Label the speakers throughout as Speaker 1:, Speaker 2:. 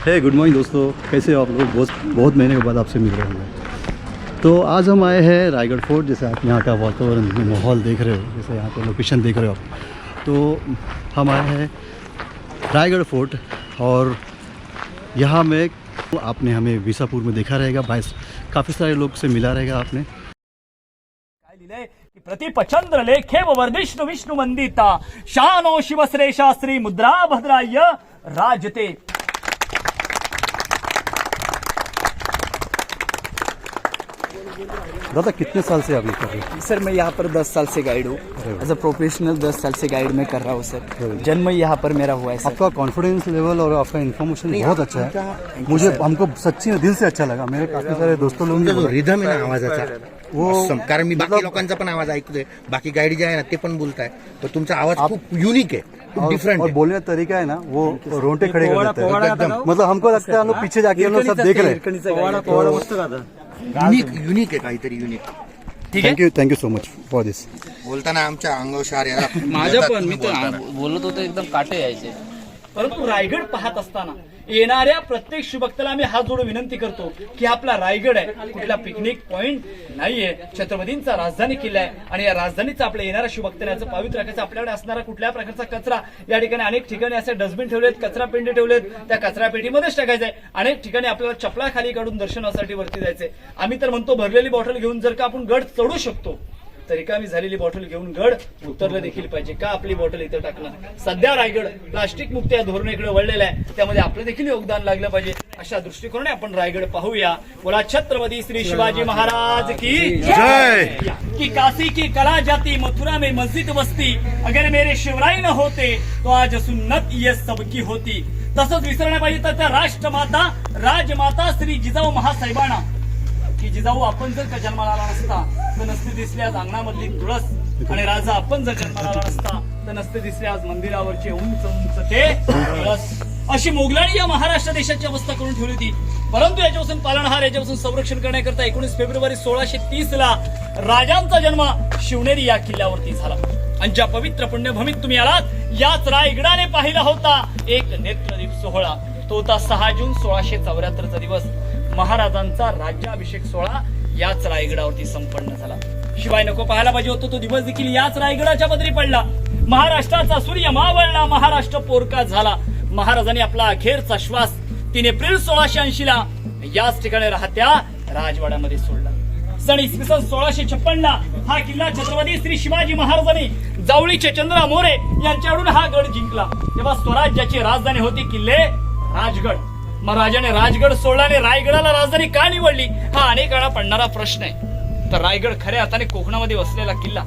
Speaker 1: हे good morning दोस्तों, कैसे हो आप लोग? बहुत महीने के बाद आपसे मिल रहे हैं। तो आज हम आए हैं रायगढ़ फोर्ट। जैसे आप यहाँ का वातावरण माहौल देख रहे हो, जैसे यहाँ पे लोकेशन देख रहे हो आप, तो हम आए हैं रायगढ़ फोर्ट। और यहाँ में आपने हमें विसापुर में देखा रहेगा, भाई काफ़ी सारे लोग से मिला रहेगा आपने।
Speaker 2: प्रतिपचंद्र लेखे वर्धिष्णु विष्णु वंदिता शानो शिवश्रेषा श्री मुद्रा भद्राय राजते।
Speaker 1: दादा कितने साल से आप ये कर रहे हो?
Speaker 3: सर मैं यहाँ पर 10 साल से गाइड हूँ। एज अ प्रोफेशनल 10 साल से गाइड में कर रहा हूँ सर। जन्म यहाँ पर मेरा हुआ है सर।
Speaker 1: आपका कॉन्फिडेंस लेवल और आपका इन्फॉर्मेशन बहुत अच्छा है। मुझे हमको सच्ची दिल से अच्छा लगा। मेरे काफी सारे दोस्तों लोग
Speaker 4: रिदम आहे ना आवाजाचा, वो कारण मी बाकी लोकांचा पण आवाज ऐकतोय, बाकी गाईड जे आहे ना ते पण बोलताय, तर तुमचा आवाज खूप युनिक है, खूप डिफरेंट
Speaker 1: और बोलने का तरीका है ना, वो रोंटे खड़े कर देते हैं। मतलब हमको लगता है हम लोग पीछे जाके हम लोग सब देख रहे हैं।
Speaker 4: युनिक आहे, काहीतरी unique.
Speaker 1: Thank you so much for this.
Speaker 4: बोलताना आमच्या अंगावर शहर याला
Speaker 5: माझ्या पण मी तर बोलत होतो एकदम काटे यायचे।
Speaker 2: परंतु रायगड पाहत असताना येणाऱ्या प्रत्येक शुभक्ताला आम्ही हात जोडून विनंती करतो की आपला रायगड आहे, कुठला पिकनिक पॉइंट नाहीये, छत्रपतींचा राजधानी किल्ला आहे। आणि या राजधानीचा आपल्या येणाऱ्या शुभक्ताचं पावित्र्य राखायचं, आपल्याकडे असणारा कुठल्या प्रकारचा कचरा, या ठिकाणी अनेक ठिकाणी असे डस्टबिन ठेवलेत, कचरा पेंडे ठेवलेत, त्या कचरा पेटीमध्येच टाकायचंय। अनेक ठिकाणी आपल्याला चपला खाली काढून दर्शनासाठी वरती जायचंय। आम्ही तर म्हणतो भरलेली बॉटल घेऊन जर का आपण गड चढू शकतो, तर रिकामी झालेली बॉटल घेऊन गड उतरलं देखील पाहिजे का? आपली बॉटल इथं टाकणं, सध्या रायगड प्लास्टिक मुक्त या धोरणाकडे वळलेला आहे, त्यामध्ये आपलं देखील योगदान लागलं पाहिजे। अशा दृष्टिकोनाने आपण रायगड पाहूया। बोला छत्रपती श्री शिवाजी महाराज की जय। की काशी की कला जाती, मथुरा में मस्जिद बसती, अगर मेरे शिवराई न होते तो आज सुन्नत ये सबकी होती। तसंच विसरण्या पाहिजे तर त्या राष्ट्रमाता राजमाता श्री जिजाऊ महासाहेबांना, की जिजाऊ आपण जर का जन्माला आला नसता तर नसते दिसले आज अंगणामधली तुळस, आणि राजा आपण जर जन्माला आला नसता तर नसते दिसले आज मंदिरावरचे उंच उंच ते तुळस। अशी मोगलांनी या महाराष्ट्र देशाची अवस्था करून ठेवली होती। परंतु याच्यापासून पालनहार, याच्यापासून संरक्षण करण्याकरता 19 फेब्रुवारी 1630 ला राजांचा जन्म शिवनेरी या किल्ल्यावरती झाला। आणि ज्या पवित्र पुण्यभूमीत तुम्ही आलात, याच रायगडाने पाहिला होता एक नेत्रदीप सोहळा। तो होता 6 जून 1674 चा दिवस। महाराजांचा राज्याभिषेक सोहळा याच रायगडावरती संपन्न झाला। शिवाय नको पाहायला पाहिजे होतो तो दिवस देखील याच रायगडाच्या पदरी पडला। महाराष्ट्राचा सूर्य मावळला, महाराष्ट्र पोरका झाला। महाराजांनी आपला अखेरचा श्वास 3 एप्रिल 1680 ला याच ठिकाणी राहत्या राजवाड्यामध्ये सोडला। सन इसवी सन 1656 ला हा किल्ला छत्रपती श्री शिवाजी महाराजांनी जावळीचे चंद्रा मोरे यांच्याकडून हा गड जिंकला। तेव्हा स्वराज्याची राजधानी होती किल्ले राजगड। मग राजाने राजगड सोडला आणि रायगडाला राजधानी का निवडली, हा अनेक वेळा पडणारा प्रश्न आहे। तर रायगड खऱ्या अर्थाने कोकणामध्ये वसलेला किल्ला।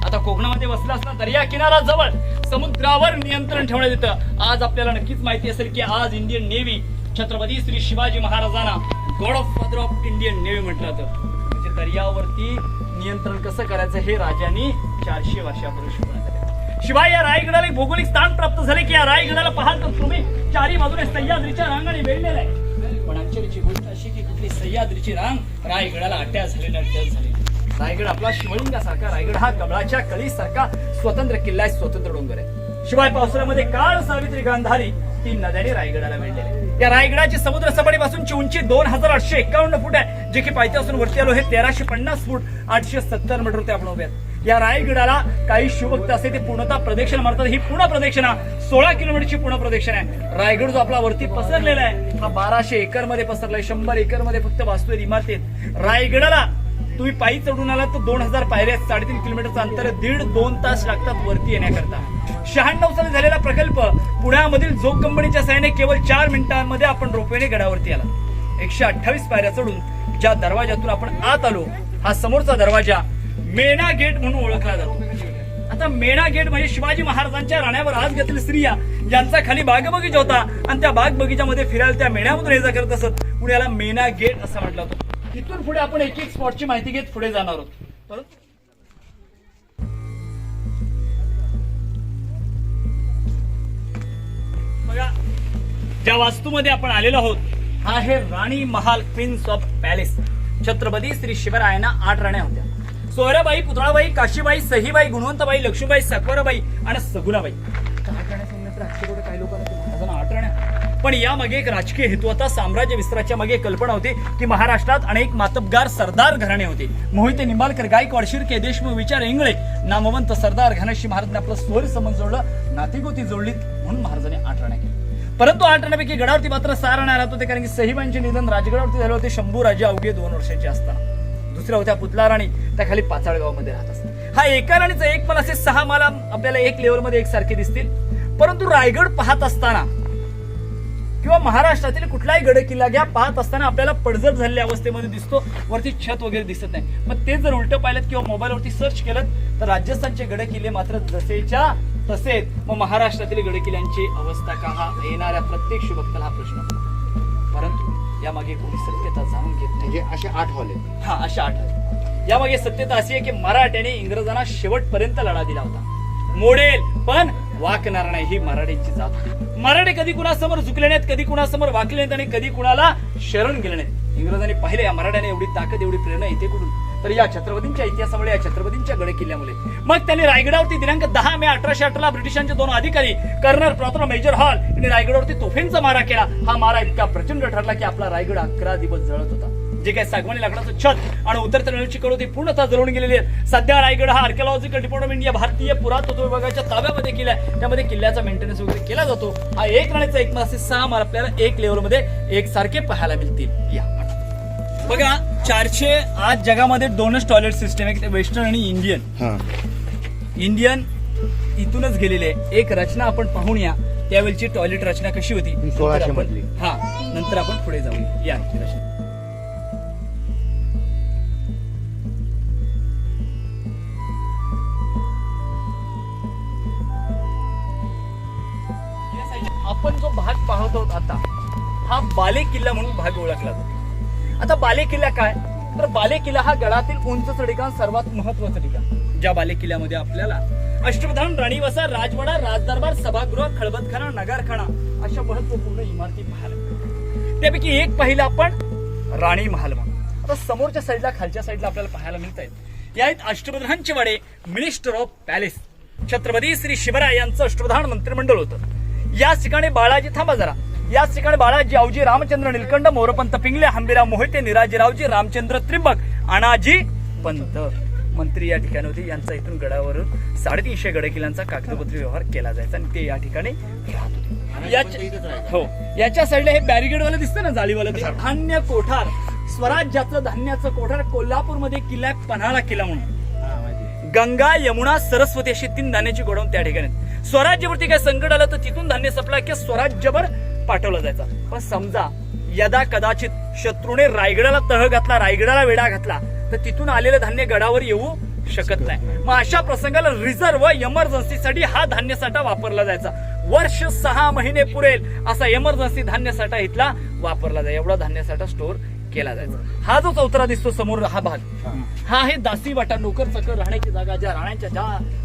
Speaker 2: आता कोकणामध्ये वसला असला दर्या किनारा जवळ, समुद्रावर नियंत्रण ठेवण्यात येतं। आज आपल्याला नक्कीच माहिती असेल की आज इंडियन नेव्ही छत्रपती श्री शिवाजी महाराजांना God of father of Indian navy म्हटलं जातं। म्हणजे दर्यावरती नियंत्रण कसं करायचं हे राजांनी 400 वर्षापूर्वी शिकवण्यात आले। शिवाय या रायगडाला एक भौगोलिक स्थान प्राप्त झाले की या रायगडाला पाहाल तर तुम्ही चारी बाजूने सह्याद्रीच्या रांगाने वेढलेला आहे। पण आश्चर्याची गोष्ट अशी की कुठली सह्याद्रीची रांग रायगडाला अटॅच झाली। रायगड आपला शिवलिंगासारखा, रायगड हा कमळाच्या कळीसारखा स्वतंत्र किल्ला आहे, स्वतंत्र डोंगर आहे। शिवाय पावसाळ्यामध्ये काळ, सावित्री, गांधारी 3 नद्यांनी रायगडाला वेढलेले। या रायगडाची समुद्र सपाटीपासूनची उंची 2851 फूट आहे, जे की पायथ्यापासून वरती आलो हे 1350 फूट 870 मीटर ते आपण उभे आहेत। या रायगडाला काही शिवभक्त असे ते पूर्णतः प्रदक्षिणा मारतात। ही पूर्ण प्रदक्षिणा 16 किलोमीटरची पूर्ण प्रदक्षिणा आहे। रायगड जो आपला वरती पसरलेला आहे हा 1200 एकर मध्ये पसरलाय। 100 एकर मध्ये फक्त वास्तविक इमारती आहेत। रायगडाला तुम्ही पायी चढून आलात तर 2000 पायऱ्या, 3.5 किलोमीटरचं अंतर, 1.5-2 तास लागतात वरती येण्याकरता। 96 साली झालेला प्रकल्प पुण्यामधील जोग कंपनीच्या सहाय्याने केवळ 4 मिनिटांमध्ये आपण रोपवेने गडावरती आला। 128 पायऱ्या चढून ज्या दरवाजातून आपण आत आलो, हा समोरचा दरवाजा मेणा गेट म्हणून ओळखला जातो। आता मेणा गेट म्हणजे शिवाजी महाराजांच्या राण्यावर आज घेतलेल्या स्त्रिया यांचा खाली बाग बगीचा होता, आणि त्या बाग बगीच्यामध्ये फिरायला त्या मेण्यामधून ये जा करत असत, म्हणून याला मेणा गेट असं म्हटलं जातं। इथून पुढे आपण एक एक स्पॉटची माहिती घेत पुढे जाणार आहोत। बघा, ज्या वास्तूमध्ये आपण आलेलो आहोत हा आहे Rani Mahal, queens of palace. Chhatrapati Shri शिवरायांना 8 राण्या होत्या। सोयराबाई, पुतळाबाई, काशीबाई, सहीबाई, गुणवंतबाई, लक्ष्मीबाई, सकवराबाई आणि सगुणाबाई। 8 राण्या सांगण्यात काही लोकांना 8 राण्या पण यामागे एक राजकीय हेतू होता. साम्राज्य विस्ताराच्या मागे कल्पना होती की महाराष्ट्रात अनेक मातब्गार सरदार घराणे होते. मोहिते निंबाळकर, गायकवाड, शिर्के, देशमुख, विचार, इंगळे नामवंत सरदार घराण्याशी महाराजांनी आपलं सोयी संबंध जोडलं, नातेगोती जोडलीत, म्हणून महाराजांनी 8 राण्या केल्या. परंतु 8 राण्यांपैकी गडावरती मात्र 6 राण्या राहत होते, कारण की साहेबांचे निधन राजगडावरती झाले होते शंभूराजे अवघे 2 वर्षांचे असताना. दुसऱ्या होत्या पुतला राणी, त्या खाली पाचाळगावमध्ये राहत असतात. हा एका राणीचा एक पण असे 6 माला आपल्याला एक लेवलमध्ये एकसारखे दिसतील. परंतु रायगड पाहत असताना किंवा महाराष्ट्रातील कुठलाही गड किल्ला घ्या पाहत असताना आपल्याला पडझड झालेल्या अवस्थेमध्ये दिसतो, वरती छत वगैरे दिसत नाही. मग ते जर उलट पाहिलं किंवा मोबाईलवरती सर्च केलं तर राजस्थानचे गड किल्ले मात्र जसेच्या तसेच. मग महाराष्ट्रातील गड किल्ल्यांची अवस्था का, हा येणाऱ्या प्रत्येक शुभक्ताला हा प्रश्न असतो. परंतु यामागे कोणी सत्यता जाणून घेत नाही.
Speaker 4: म्हणजे असे 8 हॉल आहेत.
Speaker 2: हा, अशा 8 आहेत. यामागे सत्यता अशी आहे की मराठ्याने इंग्रजांना शेवटपर्यंत लढा दिला होता. मोडेल पण वाकणार नाही, ही मराठ्यांची जात होती. मराठे कधी कुणासमोर झुकले नाहीत, कधी कुणासमोर वाकले नाहीत आणि कधी कुणाला शरण गेले नाहीत. इंग्रजांनी पाहिले या मराठ्याने एवढी ताकद, एवढी प्रेरणा येते कुठून, तर या छत्रपतींच्या इतिहासामुळे, या छत्रपतींच्या गड किल्ल्यामुळे. मग त्यांनी रायगडावरती दिनांक 10 मे 1818 ब्रिटिशांचे 2 अधिकारी कर्नल प्रॉपर मेजर हॉल यांनी रायगडावरती तोफेंचा मारा केला. हा मारा इतका प्रचंड ठरला की आपला रायगड 11 दिवस जळत होता. जे काही सागवानी लाकडाचं छत आणि उतरत्या कड होती पूर्णतः जळून गेलेली आहे. सध्या रायगड हा आर्किओलॉजिकल डिपार्टमेंट ऑफ इंडिया भारतीय पुरातत्व विभागाच्या ताब्यामध्ये केला आहे. त्यामध्ये किल्ल्याचा मेंटेनन्स वगैरे केला जातो. हा एक राणीचा एक मासे 6 मार आपल्याला एक लेवलमध्ये एकसारखे पाहायला मिळतील. या बघा, 400 आज जगामध्ये 2च टॉयलेट सिस्टम आहे, वेस्टर्न आणि इंडियन. इंडियन इथूनच गेलेले आहे. एक रचना आपण पाहून या, त्यावेळची टॉयलेट रचना कशी होती
Speaker 4: 1600 मधली.
Speaker 2: हा, नंतर आपण पुढे जाऊया. या रचना आपण जो भाग पाहत आहोत आता, हा बाले किल्ला म्हणून भाग ओळखला जातो. आता बाले किल्ला काय, तर बाले किल्ला हा गडातील उंच ठिकाण, सर्वात महत्वाचं ठिकाण. ज्या बाले किल्ल्यामध्ये आपल्याला अष्टप्रधान, राणीवसा, राजवाडा, राजदरबार, सभागृह, खळबतखाना, नगारखाना अशा महत्वपूर्ण इमारती पाहायला मिळतात. त्यापैकी एक पाहिलं आपण राणी महाल म्हणून. आता समोरच्या साईडला, खालच्या साईडला आपल्याला पाहायला मिळत आहेत, या आहेत अष्टप्रधानचे वाडे, minister of palace. Chhatrapati Shri Shivray यांचं अष्टप्रधान मंत्रिमंडळ होतं. याच ठिकाणी बाळाजी, थांबा जरा, याच ठिकाणी बाळाजी, आवजी, रामचंद्र निलकंठ, मोरपंत पिंगले, हंबीराव मोहिते, निराजीरावजी, रामचंद्र त्रिंबक, अनाजी पंत मंत्री या ठिकाणी होते. यांचा इथून गडावरून 350 गडकिल्ल्यांचा कागदपत्री व्यवहार केला जायचा आणि ते या ठिकाणी राहत होते. हो, याच्या साईडला हे बॅरिगेडवाला दिसतं ना, जाळीवाला, ते धान्य कोठार, स्वराज्याचं धान्याचं कोठार. कोल्हापूरमध्ये किल्ला पन्हाळा किल्ला म्हणून. गंगा, यमुना, सरस्वती अशी 3 धान्याची गोडाऊन त्या ठिकाणी. स्वराज्यावरती काय संकट आलं तर तिथून धान्य सप्लाय किंवा स्वराज्यभर पाठवलं जायचं. पण समजा यदा कदाचित शत्रूने रायगडाला तह घातला, रायगडाला वेढा घातला, तर तिथून आलेलं धान्य गडावर येऊ शकत नाही. मग अशा प्रसंगाला रिझर्व्ह इमर्जन्सीसाठी हा धान्य साठा वापरला जायचा. वर्ष 6 महिने पुरेल असा इमर्जन्सी धान्य साठा इथला वापरला जायचा. एवढा धान्य साठा स्टोअर केला जायचा. हा जो चौथरा दिसतो समोर, हा भाग, हा आहे दासी वाटा, नोकर चाकर राहण्याची जागा. ज्या राण्यांच्या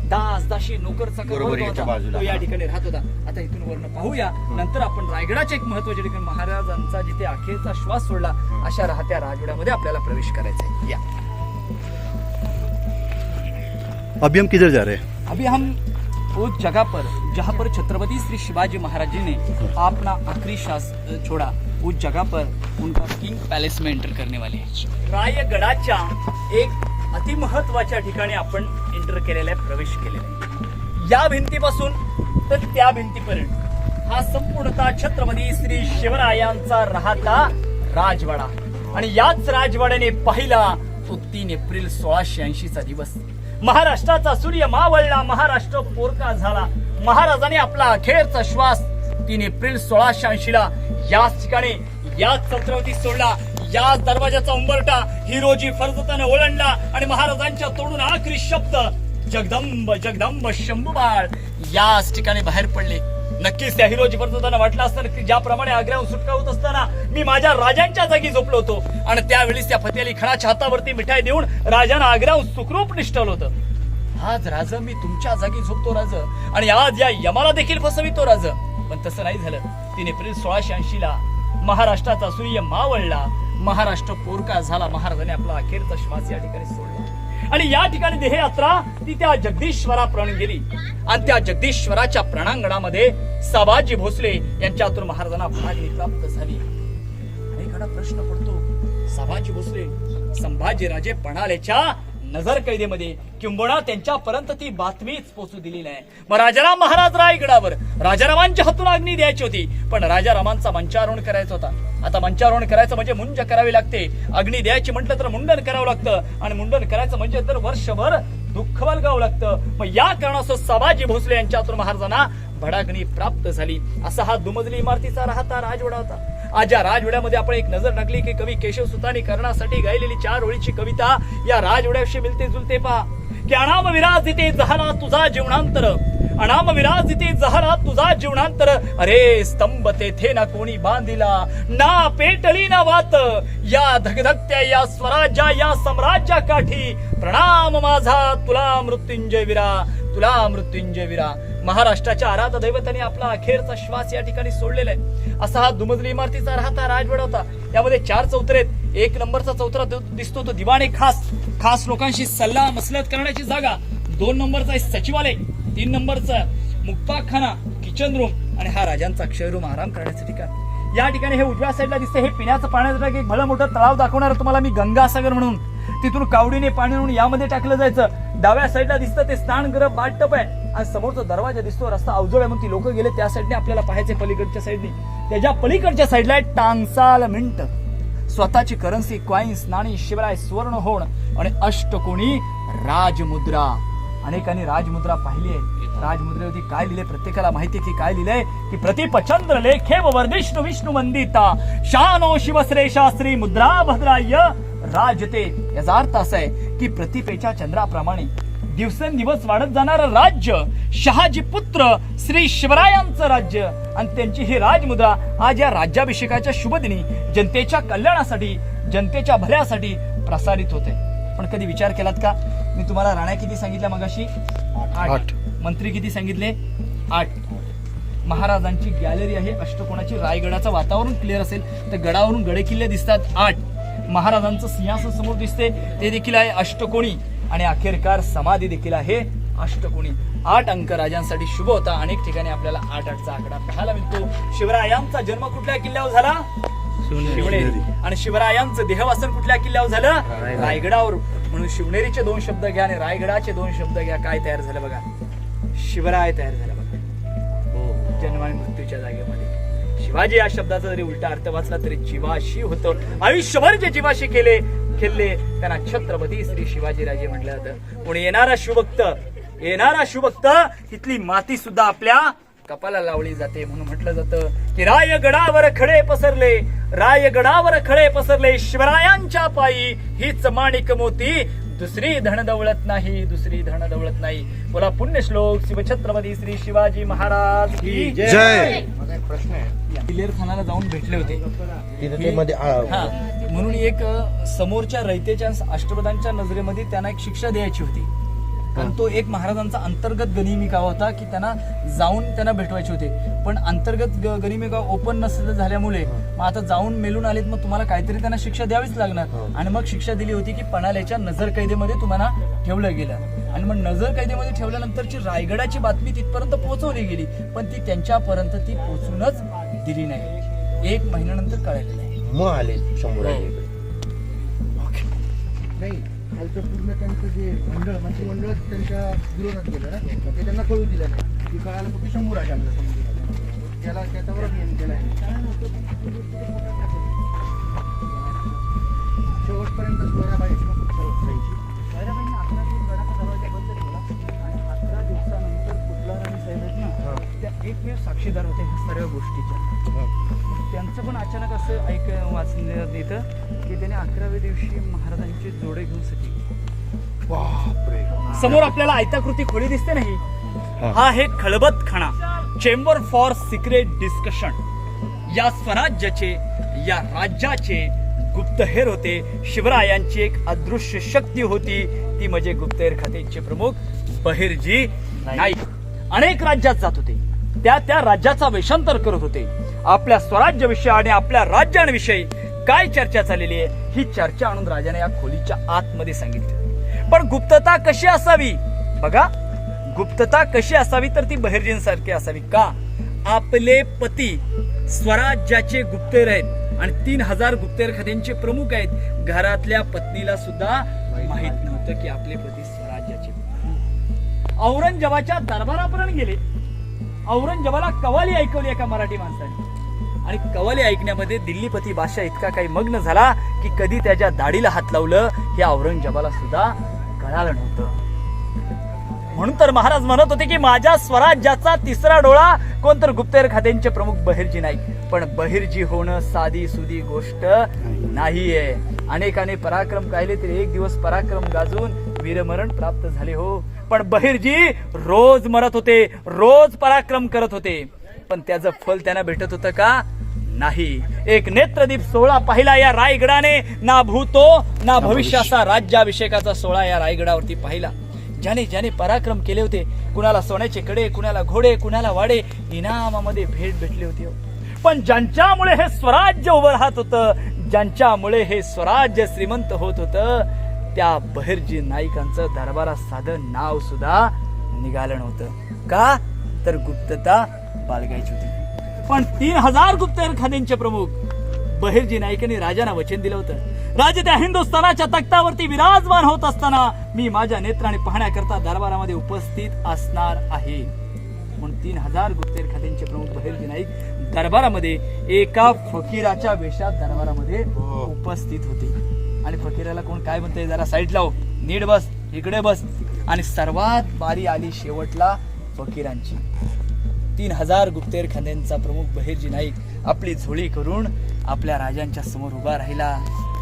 Speaker 2: दास दासी नोकर चाकर या ठिकाणी राहत होता. आता इथून वर्ण पाहूया, नंतर आपण रायगडाचे एक महत्वाचे ठिकाण, महाराजांचा जिथे अखेरचा श्वास सोडला अशा राहत्या राजवाड्यामध्ये आपल्याला प्रवेश करायचा है. या
Speaker 1: अभी हम किधर जा रहे हैं?
Speaker 2: अभी हम उस जगह पर जहाँ पर छत्रपति श्री शिवाजी महाराज जी ने अपना आखिरी श्वास छोड़ा, उस जगह पर उनका किंग पैलेस में एंटर करने वाले हैं. रायगडाच्या एक अतिमहत्वाच्या ठिकाणी आपण एंटर केलेला आहे, प्रवेश केलेला आहे. या भिंतीपासून तर त्या भिंतीपर्यंत हा संपूर्णतः छत्रपती श्री शिवरायांचा राहता राजवाडा. आणि याच राजवाड्याने पहिला तो 3 एप्रिल 1680 चा दिवस. महाराष्ट्राचा सूर्य मावळला, महाराष्ट्र पोरका झाला. महाराजांनी आपला अखेरचा श्वास 3 एप्रिल 1680 ला याच ठिकाणी, याच छत्रपती सोडला, याच दरवाजाचा उंबरठा हिरोजी फर्जताने ओलांडला आणि महाराजांच्या तोडून आखरी शब्द जगदंब जगदंब शंभूबाळ याच ठिकाणी बाहेर पडले. नक्कीच त्या हिरोजी फर्जताना वाटलं असतं की ज्याप्रमाणे आग्र्याहून सुटका होत असताना मी माझ्या राजांच्या जागी झोपलो होतो आणि त्यावेळेस त्या फतेअली खानाच्या हातावरती मिठाई देऊन राजांना आग्र्याहून सुखरूप निष्ठवलं होतं. आज राज मी तुमच्या जागी झोपतो राज आणि आज या यमाला देखील फसवितो राज. पण तसं नाही झालं. 3 एप्रिल 1680 ला महाराष्ट्राचा सूर्य मावळला, महाराष्ट्र पोरका झाला. महाराजांनी आपला अखेरचा श्वास या ठिकाणी सोडला. आणि या ठिकाणी देहयात्रा ती त्या जगदीश्वराप्रमाणे गेली आणि त्या जगदीश्वराच्या प्रणांगणामध्ये संभाजी भोसले यांच्या हातून महाराजांना भागणी प्राप्त झाली. अनेकांना प्रश्न पडतो, संभाजी भोसले संभाजीराजे पणालेच्या नजर कैदेमध्ये, किंबहुना त्यांच्यापर्यंत ती बातमीच पोहोचू दिली नाही. मग राजाराम महाराज रायगडावर राजारामांच्या हातून अग्नी द्यायची होती, पण राजारामांचा मंचारोहण करायचा होता. आता मंचारोहण करायचं म्हणजे मुंज करावी लागते, अग्नी द्यायची म्हटलं तर मुंडन करावं लागतं, आणि मुंडन करायचं म्हणजे तर वर्षभर दुःख बलगावं लागतं. मग या कारणास्तव संभाजी भोसले यांच्या हातून महाराजांना भडाग्नी प्राप्त झाली. असा हा दुमजली इमारतीचा राहता राजवाडा होता. आज या राजवाड्यामध्ये आपण एक नजर टाकली की कवी केशव सुतानी कर्णासाठी गायलेली 4 ओळीची कविता या राजवाड्याविषयी मिळते जुळते पहा. की अनाम विराजिते जहरा तुझा जीवनांतर, अनाम विराजिते जहरा तुझा जीवनांतर, अरे स्तंभ तेथे ना कोणी बांधिला, ना पेटली ना वात, या धगधगत्या या स्वराज्या या सम्राज्या काठी, प्रणाम माझा तुला मृत्युंजय वीरा, तुला मृत्युंजय वीरा. महाराष्ट्राच्या आराध्य दैवताने आपला अखेरचा श्वास या ठिकाणी सोडलेला आहे. असा हा दुमजली इमारतीचा राहता राजवाडा होता. यामध्ये 4 चौथरे आहेत. 1 नंबरचा चौथरा दिसतो तो दिवाणे खास लोकांशी सल्ला मसलत करण्याची जागा. 2 नंबरचा सचिवालय, 3 नंबरचा मुक्ताखाना, किचन रूम, आणि हा राजांचा अक्षय रूम, आराम करण्याचं ठिकाण. या ठिकाणी हे उजव्या साईडला दिसते हे पिण्याचं पाण्याचं एक भलं मोठं तलाव दाखवणार तुम्हाला मी, गंगासागर म्हणून. तिथून कावडीने पाणी आणून यामध्ये टाकलं जायचं. डाव्या साईडला दिसतं ते स्नानगृह बाथटब आहे, आणि समोरचा दरवाजा दिसतो. रस्ता अवजड आहे म्हणून ती लोक गेले त्या साईडने, आपल्याला पाहायचे पलीकडच्या साईडने. त्याच्या पलीकडच्या साईडला आहे टांगसाल मिंट, स्वतःची करन्सी, कॉइन्स, नाणी, शिवराय, स्वर्ण होण आणि अष्टकोणी राजमुद्रा. अनेकांनी राजमुद्रा पाहिली आहे. राजमुद्रेवरती काय लिहिले प्रत्येकाला माहिती की काय लिहिलंय की प्रतिपचंद्र लेखे वर्धिष्णू विष्णू वंदिता शानो शिवश्रेषा श्री मुद्रा भद्राय राजते. याचा अर्थ असा आहे की प्रतिपेच्या चंद्राप्रमाणे दिवसेंदिवस वाढत जाणारं राज्य, शहाजी पुत्र श्री शिवरायांचं राज्य, आणि त्यांची ही राजमुद्रा आज या राज्याभिषेकाच्या शुभदिनी जनतेच्या कल्याणासाठी, जनतेच्या भल्यासाठी प्रसारित होते. पण कधी विचार केलात का, मी तुम्हाला राण्या किती सांगितल्या मगाशी? 8. मंत्री किती सांगितले? 8. महाराजांची गॅलरी आहे अष्टकोणाची. रायगडाचं वातावरण क्लिअर असेल तर गडावरून गडे किल्ले दिसतात 8. महाराजांचं सिंहासन समोर दिसते ते देखील आहे अष्टकोणी, आणि अखेरकार समाधी देखील आहे अष्टकोणी. 8 अंक राजांसाठी शुभ होता. अनेक ठिकाणी आपल्याला 8-8चा आकडा पाहायला मिळतो. शिवरायांचा जन्म कुठल्या किल्ल्यावर झाला? शिवनेरी. आणि शिवरायांचं देहवासन कुठल्या किल्ल्यावर झालं? रायगडावर. म्हणून शिवनेरीचे 2 शब्द घ्या आणि रायगडाचे 2 शब्द घ्या. काय तयार झालं बघा? शिवराय तयार झाला बघा. जन्म आणि मृत्यूच्या जागेमध्ये शिवाजी या शब्दाचा जरी उलटा अर्थ वाचला तरी जीवाशी होतं. आयुष्यभर जे जीवाशी खेळले त्यांना छत्रपती श्री शिवाजीराजे म्हटलं जातं. कोणी येणारा शिवभक्त तिथली माती सुद्धा आपल्या कपाला लावली जाते. म्हणून म्हटलं जातं की रायगडावर खडे पसरले, रायगडावर खडे पसरले, शिवरायांच्या पायी हीच माणिक मोती, दुसरी धन दौलत नाही, दुसरी धन दौलत नाही. बोला पुण्यश्लोक शिवछत्रपती श्री शिवाजी महाराज की
Speaker 4: जय.
Speaker 2: प्रश्न आहे, किल्लेर खानाला जाऊन भेटले होते म्हणून एक समोरच्या रयतेच्या अष्टपदांच्या नजरेमध्ये त्यांना एक शिक्षा द्यायची होती. कारण तो एक महाराजांचा अंतर्गत गनिमी कावा होता की त्यांना जाऊन त्यांना भेटवायचे होते. पण अंतर्गत गनिमी कावा ओपन नसलं झाल्यामुळे मग आता जाऊन मेलून आलेत, मग तुम्हाला काहीतरी त्यांना शिक्षा द्यावीच लागणार. आणि मग शिक्षा दिली होती की पणालेच्या नजर कैदेमध्ये तुम्हाला ठेवलं गेलं. आणि मग नजर कैदेमध्ये ठेवल्यानंतरची रायगडाची बातमी तिथपर्यंत पोहोचवली गेली, पण ती त्यांच्यापर्यंत ती पोहोचूनच दिली नाही. 1 महिन्यानंतर कळालेलं आहे.
Speaker 4: मग आले शंभूराजे.
Speaker 6: खालचं पूर्ण त्यांचं जे मंत्रिमंडळ त्यांच्या विरोधात गेलं ना, ते त्यांना कळू दिलं नाही. ती कळायला फक्त शंभूराजांना समजून त्याला त्याच्यावरच नियम केला आहे. शेवटपर्यंत सोयराबाई राहायची. सोयराबाईंनी 11 दिवस गडाचा दरवाजा बंद ठेवला आणि 11 दिवसानंतर कुठलाराणी साहेब आहेत ना, त्या एकमेव साक्षीदार होते ह्या सर्व गोष्टीच्या. त्यांचं पण अचानक असं वाचण्यात येतं की त्याने 11व्या दिवशी महाराजांचे जोडे घेऊन सती. समोर आपल्याला आयताकृती खोली दिसते नाही, हा आहे खळबत खाना, चेंबर फॉर सिक्रेट डिस्कशन. या स्वराज्याचे, या राज्याचे गुप्तहेर होते. शिवरायांची एक अदृश्य शक्ती होती, ती म्हणजे गुप्तहेर खात्याचे प्रमुख बहिर्जी नाईक. अनेक राज्यात जात होते, त्या राज्याचा वेषांतर करत होते. आपल्या स्वराज्याविषयी आणि आपल्या राज्यांविषयी काय चर्चा चाललेली आहे ही चर्चा आणून राजाने या खोलीच्या आतमध्ये सांगितली. पण गुप्तता कशी असावी बघा, गुप्तता कशी असावी तर ती बहिर्जींसारखी असावी. का? आपले पती स्वराज्याचे गुप्तेर आहेत आणि 3000 गुप्तेर खात्यांचे प्रमुख आहेत. घरातल्या पत्नीला सुद्धा माहित नव्हतं की आपले पती स्वराज्याचे. औरंगजेबाच्या दरबारापर्यंत गेले. औरंगजेबाला कवाली ऐकवली एका मराठी माणसाने आणि कवाली ऐकण्यामध्ये दिल्लीपती बादशाह इतका काही मग्न झाला की कधी त्याच्या दाढीला हात लावलं हे औरंगजेबाला सुद्धा कळालं नव्हतं. म्हणून तर महाराज म्हणत होते की माझ्या स्वराज्याचा तिसरा डोळा कोणतर गुप्तेर खात्यांचे प्रमुख बहिर्जी नाही. पण बहिर्जी होणं साधी सुधी गोष्ट नाहीये. अनेकाने पराक्रम काहिले तरी एक दिवस पराक्रम गाजून वीरमरण प्राप्त झाले हो. पण बहिर्जी रोज मरत होते, रोज पराक्रम करत होते. पण त्याचं फल त्यांना भेटत होतं का? नाही. एक नेत्रदीप सोहळा पाहिला या रायगडाने, ना भूतो ना भविष्याचा राज्याभिषेकाचा सोहळा या रायगडावरती पाहिला. ज्याने ज्याने पराक्रम केले होते, कुणाला सोन्याचे कडे, कुणाला घोडे, कुणाला वाडे इनामामध्ये भेट भेटले होते. पण ज्यांच्यामुळे हे स्वराज्य उभं राहत होतं, ज्यांच्यामुळे हे स्वराज्य श्रीमंत होत होतं, त्या बहिर्जी नाईकांचं दरबारात साधं नाव सुद्धा निघालं नव्हतं. का? तर गुप्तता बाळगायची होती. पण 3000 गुप्तेर खात्यांचे प्रमुख बहिर्जी नाईकांनी राजांना वचन दिलं होतं, राजे त्या हिंदुस्थानाच्या तख्तावरती विराजमान होत असताना मी माझ्या नेत्राने पाहण्याकरता दरबारामध्ये उपस्थित असणार आहे. म्हणून 3000 गुप्तेर खात्यांचे प्रमुख बहिर्जी नाईक दरबारामध्ये एका फकीराच्या वेशात दरबारामध्ये उपस्थित होते. आणि फकीराला कोण काय म्हणतंय, जरा साईड लाव, नीट बस, इकडे बस. आणि सर्वात बारी आली शेवटला फकीरांची. 3000 गुप्तेर खात्यांचा प्रमुख बहिर्जी नाईक आपली झोळी करून आपल्या राजांच्या समोर उभा राहिला.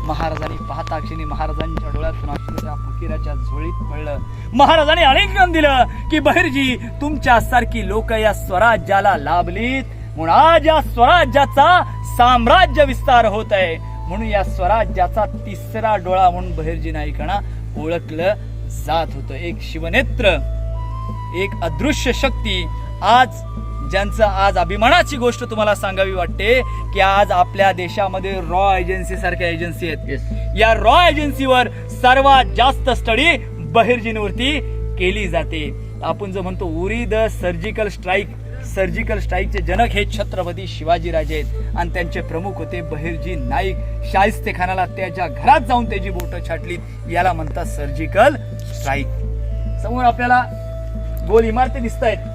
Speaker 6: महाराजांनी पाहता क्षणी महाराजांच्या डोळ्यातून अश्रू त्या फकीराच्या झोळीत पडलं. महाराजांनी आलिंगन दिलं की बहिर्जी तुमच्यासारखी लोक या स्वराज्याला लाभलीत, म्हणून आज या स्वराज्याचा साम्राज्य विस्तार होत आहे. म्हणून या स्वराज्याचा तिसरा डोळा म्हणून बहिर्जी नाईकांना ओळखलं जात होतं. एक शिवनेत्र, एक अदृश्य शक्ती. आज ज्यांचं आज अभिमानाची गोष्ट तुम्हाला सांगावी वाटते की आज आपल्या देशामध्ये रॉ एजन्सी सारख्या एजन्सी आहेत. या रॉ एजन्सीवर सर्वात जास्त स्टडी बहिर्जींवरती केली जाते. आपण जो म्हणतो उरी द सर्जिकल स्ट्राईकचे जनक हे छत्रपती शिवाजीराजे आहेत आणि त्यांचे प्रमुख होते बहिर्जी नाईक. शाहिस्तेखानाला त्याच्या घरात जाऊन त्याची बोटं छाटली, याला म्हणतात सर्जिकल स्ट्राईक. समोर आपल्याला गोल इमारती दिसत आहेत,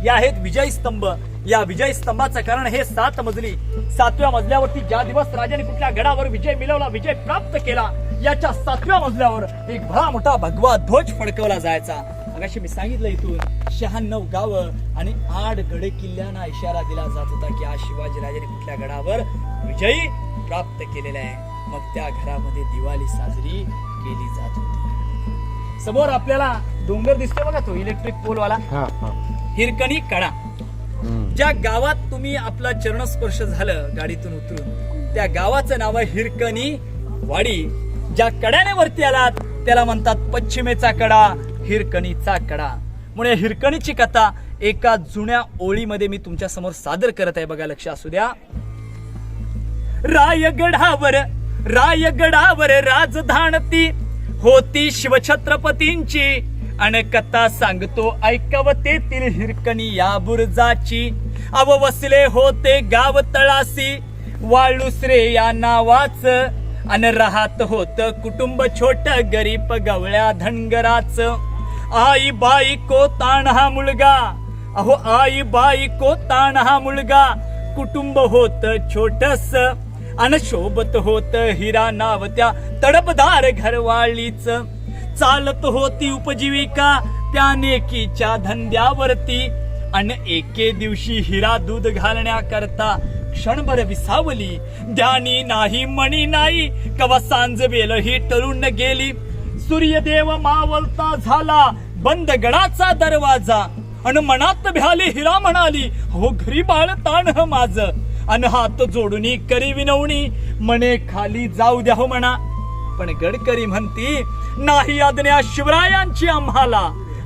Speaker 6: या आहेत विजय स्तंभ. या विजय स्तंभाचं कारण हे 7 मजली, 7व्या मजल्यावरती ज्या दिवस राजाने कुठल्या गडावर विजय मिळवला, विजय प्राप्त केला, याच्या 7व्या मजल्यावर एक भला मोठा भगवा ध्वज फडकवला जायचा. मगाशी मी सांगितलं इथून 96 गावं आणि 8 गड किल्ल्यांना इशारा दिला जात होता की आज शिवाजीराजाने कुठल्या गडावर विजयी प्राप्त केलेला आहे. मग त्या घरामध्ये दिवाळी साजरी केली जात होती. समोर आपल्याला डोंगर दिसतो बघा, तो इलेक्ट्रिक पोलवाला हिरकणी कडा. ज्या गावात तुम्ही आपला चरणस्पर्श झालं गाडीतून उतरून, त्या गावाचं नाव आहे हिरकणी वाडी. ज्या कड्याने वरती आलात त्याला म्हणतात पश्चिमेचा कडा, हिरकणीचा कडा. म्हणून हिरकणीची कथा एका जुन्या ओळीमध्ये मी तुमच्या समोर सादर करत आहे. बघा, लक्ष असू द्या. रायगडावर राजधानती होती शिवछत्रपतींची, अन कथा सांगतो ऐकवतेतील हिरकणी या बुरजाची. अव वसले होते गाव तळासी, वाळुसरे या नावाच, अन राहत होत कुटुंब छोट गरीब गवळ्या धनगराच. आई बाई को ताण हा मुलगा, अहो आई बाई को ताण हा मुलगा, कुटुंब होत छोटस, अन शोभत होत हिरा नाव त्या तडपदार घरवाळीच. चालत होती उपजीविका त्या नेकीच्या धंद्यावरती, अन एके दिवशी हिरा दूध घालण्याकरता क्षणभर विसावली. ध्यानी नाही मणी नाही, कवा सांज वेल ही टळून गेली. सूर्यदेव मावलता झाला बंद गडाचा दरवाजा, अन मनात भ्याली हिरा म्हणाली, हो घरी बाळ ताण माझ. अन हात जोडून करी विनवणी, मने खाली जाऊ द्या हो म्हणा. पण गडकरी म्हणती, नाही आज्ञा शिवरायांची आम्हाला,